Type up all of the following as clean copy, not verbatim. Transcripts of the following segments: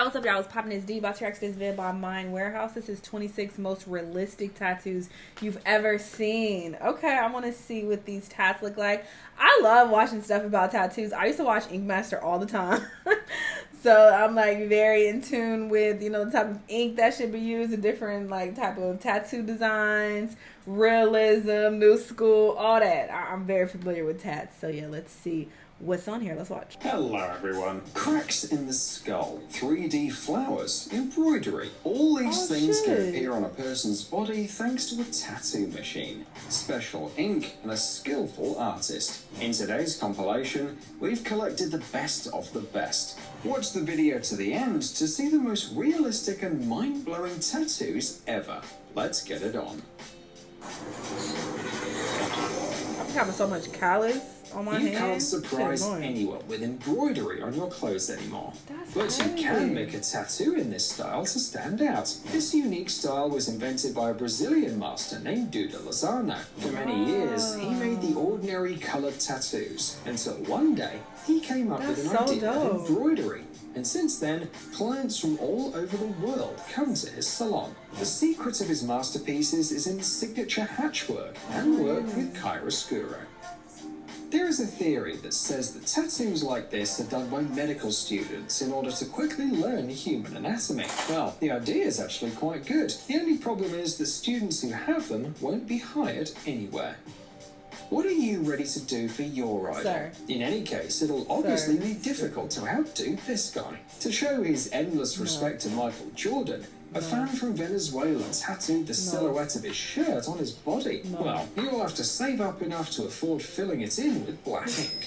What's up, y'all? It's popping this D. About to react to this video by Mind Warehouse. This is 26 most realistic tattoos you've ever seen. Okay, I want to see what these tats look like. I love watching stuff about tattoos. I used to watch Ink Master all the time. So I'm like very in tune with, you know, the type of ink that should be used, the different like type of tattoo designs, realism, new school, all that. I'm very familiar with tats. So yeah, let's see what's on here. Let's watch. Hello everyone. Cracks in the skull, 3D flowers, embroidery. All these things can appear on a person's body thanks to a tattoo machine, special ink, and a skillful artist. In today's compilation, we've collected the best of the best. Watch the video to the end to see the most realistic and mind-blowing tattoos ever. Let's get it on. I'm having so much callus on my hand. You can't surprise anyone with embroidery on your clothes anymore. But you can make a tattoo in this style to stand out. This unique style was invented by a Brazilian master named Duda Lozano. For many years, he made the ordinary colored tattoos, until one day, he came up with an idea of embroidery. And since then, clients from all over the world come to his salon. The secret of his masterpieces is in signature hatchwork and work with chiaroscuro. There is a theory that says that tattoos like this are done by medical students in order to quickly learn human anatomy. Well, the idea is actually quite good. The only problem is that students who have them won't be hired anywhere. What are you ready to do for your idol? In any case, it'll obviously be difficult to outdo this guy. To show his endless respect to Michael Jordan, a fan from Venezuela tattooed the silhouette of his shirt on his body. Well, you'll have to save up enough to afford filling it in with black ink.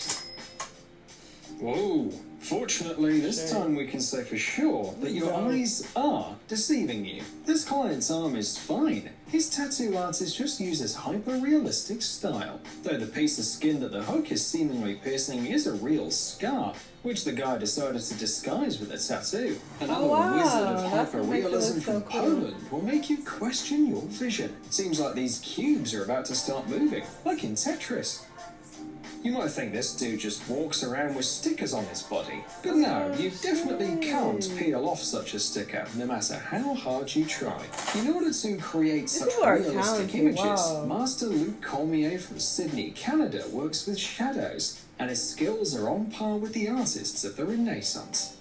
Whoa. Fortunately, this time we can say for sure that your eyes are deceiving you. This client's arm is fine. His tattoo artist just uses hyper-realistic style, though the piece of skin that the hook is seemingly piercing is a real scar, which the guy decided to disguise with a tattoo. Another wizard of hyper-realism from Poland will make you question your vision. Seems like these cubes are about to start moving, like in Tetris. You might think this dude just walks around with stickers on his body, but no, you definitely can't peel off such a sticker, no matter how hard you try. In order to create such realistic images, Master Luc Cormier from Sydney, Canada works with shadows, and his skills are on par with the artists of the Renaissance.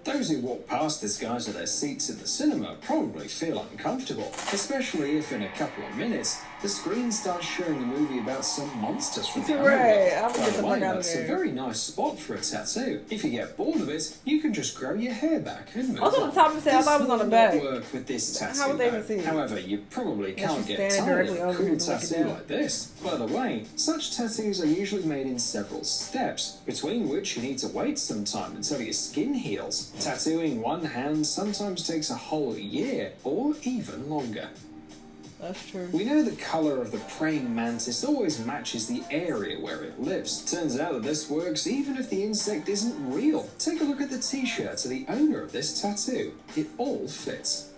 Those who walk past this guy to their seats in the cinema probably feel uncomfortable, especially if in a couple of minutes the screen starts showing a movie about some monsters from the underworld. By the way, that's a very nice spot for a tattoo. If you get bored of it, you can just grow your hair back and move on. On the top of it, I thought it was on the back. Work with this tattoo. How would they even see it? However, you probably can't get tired of a cool tattoo like this. By the way, such tattoos are usually made in several steps, between which you need to wait some time until your skin heals. Tattooing one hand sometimes takes a whole year, or even longer. That's true. We know the colour of the praying mantis always matches the area where it lives. Turns out that this works even if the insect isn't real. Take a look at the t-shirt of the owner of this tattoo. It all fits.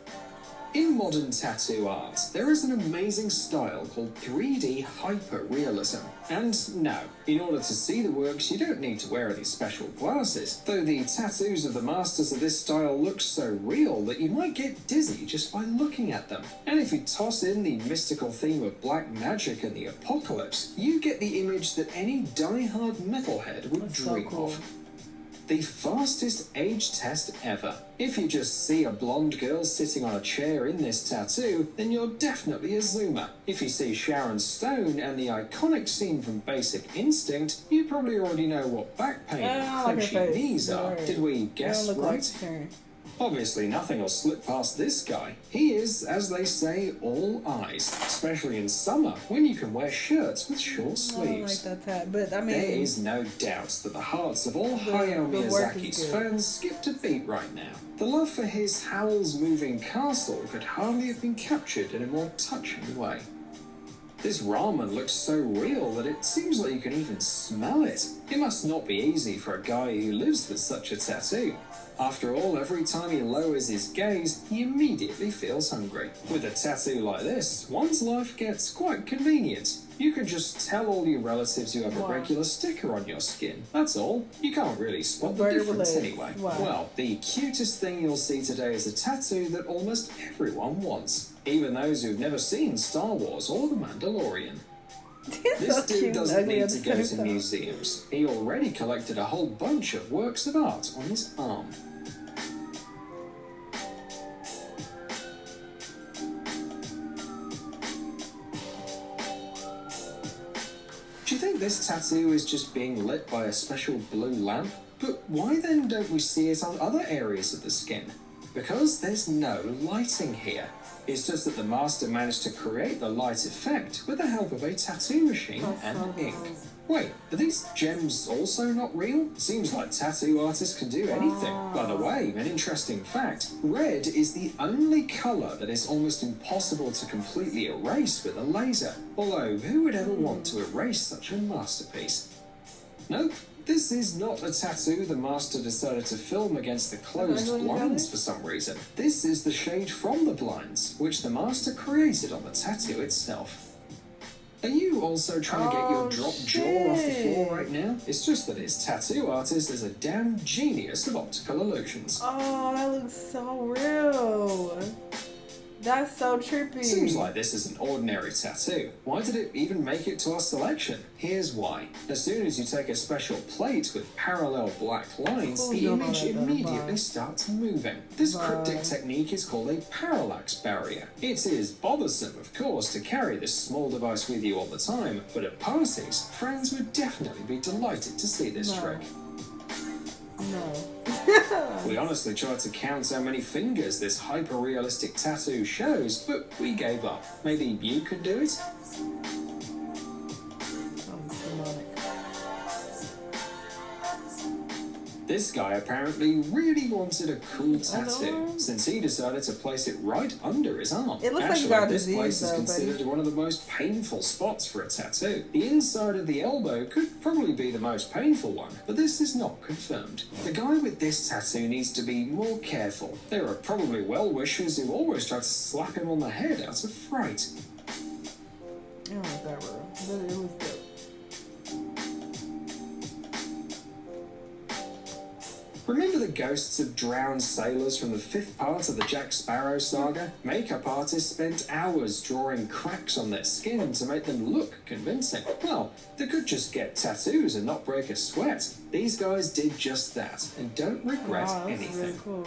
In modern tattoo art, there is an amazing style called 3D hyper-realism. And no, in order to see the works, you don't need to wear any special glasses, though the tattoos of the masters of this style look so real that you might get dizzy just by looking at them. And if you toss in the mystical theme of black magic and the apocalypse, you get the image that any die-hard metalhead would dream of. The fastest age test ever. If you just see a blonde girl sitting on a chair in this tattoo, then you're definitely a zoomer. If you see Sharon Stone and the iconic scene from Basic Instinct, you probably already know what back pain and clenching knees are. Did we guess right? Obviously, nothing will slip past this guy. He is, as they say, all eyes, especially in summer when you can wear shirts with short sleeves. I don't like that, but I mean, there is no doubt that the hearts of all Hayao Miyazaki's fans skipped a beat right now. The love for his Howl's Moving Castle could hardly have been captured in a more touching way. This ramen looks so real that it seems like you can even smell it. It must not be easy for a guy who lives with such a tattoo. After all, every time he lowers his gaze, he immediately feels hungry. With a tattoo like this, one's life gets quite convenient. You can just tell all your relatives you have a regular sticker on your skin. That's all. You can't really spot the difference anyway. Well, the cutest thing you'll see today is a tattoo that almost everyone wants. Even those who've never seen Star Wars or The Mandalorian. This dude doesn't need to go to museums. He already collected a whole bunch of works of art on his arm. Do you think this tattoo is just being lit by a special blue lamp? But why then don't we see it on other areas of the skin? Because there's no lighting here. It's just that the master managed to create the light effect with the help of a tattoo machine and ink. Wait, are these gems also not real? Seems like tattoo artists can do anything. By the way, an interesting fact, red is the only colour that is almost impossible to completely erase with a laser. Although, who would ever want to erase such a masterpiece? Nope. This is not a tattoo the master decided to film against the closed blinds for some reason. This is the shade from the blinds, which the master created on the tattoo itself. Are you also trying to get your dropped jaw off the floor right now? It's just that his tattoo artist is a damn genius of optical illusions. Oh, that looks so real. That's so trippy. Seems like this is an ordinary tattoo. Why did it even make it to our selection? Here's why. As soon as you take a special plate with parallel black lines, the image immediately starts moving. This cryptic technique is called a parallax barrier. It is bothersome, of course, to carry this small device with you all the time, but at parties, friends would definitely be delighted to see this trick. No. We honestly tried to count how many fingers this hyper-realistic tattoo shows, but we gave up. Maybe you could do it? This guy apparently really wanted a cool tattoo, since he decided to place it right under his arm. It looks Actually, like you got a this disease, place is considered one of the most painful spots for a tattoo. The inside of the elbow could probably be the most painful one, but this is not confirmed. The guy with this tattoo needs to be more careful. There are probably well-wishers who always try to slap him on the head out of fright. I don't like that, bro. But it was dope. Remember the ghosts of drowned sailors from the 5th part of the Jack Sparrow saga? Makeup artists spent hours drawing cracks on their skin to make them look convincing. Well, they could just get tattoos and not break a sweat. These guys did just that and don't regret anything. Really cool.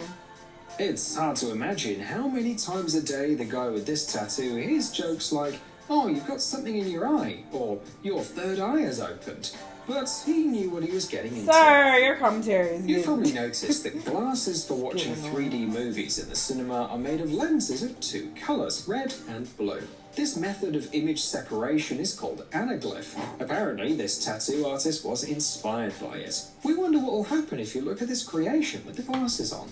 It's hard to imagine how many times a day the guy with this tattoo hears jokes like, "Oh, you've got something in your eye," or "Your third eye has opened." But he knew what he was getting into. Sir, your commentary is good. You've probably noticed that glasses for watching 3D movies in the cinema are made of lenses of 2 colours, red and blue. This method of image separation is called anaglyph. Apparently, this tattoo artist was inspired by it. We wonder what will happen if you look at this creation with the glasses on.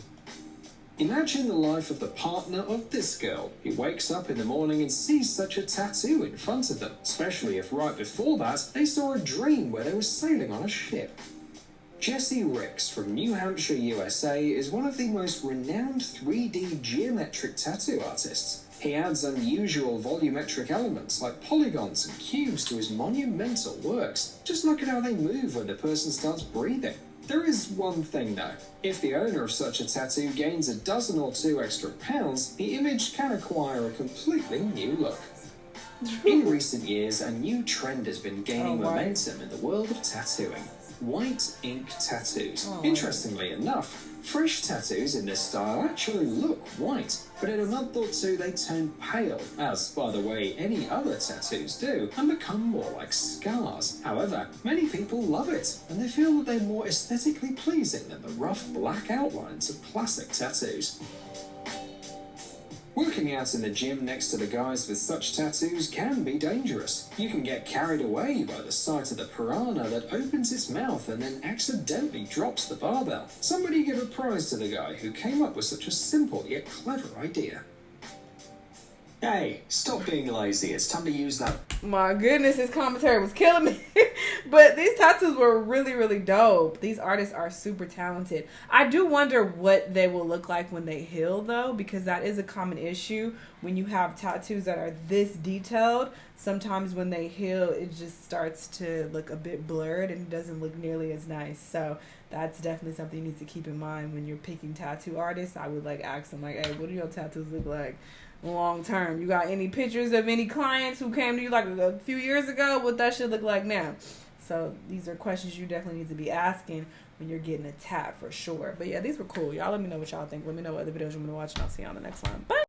Imagine the life of the partner of this girl, who wakes up in the morning and sees such a tattoo in front of them, especially if right before that they saw a dream where they were sailing on a ship. Jesse Ricks from New Hampshire, USA is one of the most renowned 3D geometric tattoo artists. He adds unusual volumetric elements like polygons and cubes to his monumental works. Just look at how they move when the person starts breathing. There is one thing though. If the owner of such a tattoo gains a dozen or 2 extra pounds, the image can acquire a completely new look. In recent years, a new trend has been gaining momentum in the world of tattooing. White ink tattoos. Interestingly enough, fresh tattoos in this style actually look white, but in a month or 2 they turn pale, as, by the way, any other tattoos do, and become more like scars. However, many people love it, and they feel that they're more aesthetically pleasing than the rough black outlines of classic tattoos. Working out in the gym next to the guys with such tattoos can be dangerous. You can get carried away by the sight of the piranha that opens its mouth and then accidentally drops the barbell. Somebody give a prize to the guy who came up with such a simple yet clever idea. Hey, stop being lazy. It's time to use that. My goodness, his commentary was killing me. But these tattoos were really, really dope. These artists are super talented. I do wonder what they will look like when they heal, though, because that is a common issue. When you have tattoos that are this detailed, sometimes when they heal, it just starts to look a bit blurred and doesn't look nearly as nice. So that's definitely something you need to keep in mind when you're picking tattoo artists. I would ask them hey, what do your tattoos look like long term? You got any pictures of any clients who came to you a few years ago? What that should look like now? So these are questions you definitely need to be asking when you're getting a tat for sure. But yeah, these were cool. Y'all let me know what y'all think. Let me know what other videos you want to watch, and I'll see you on the next one. Bye.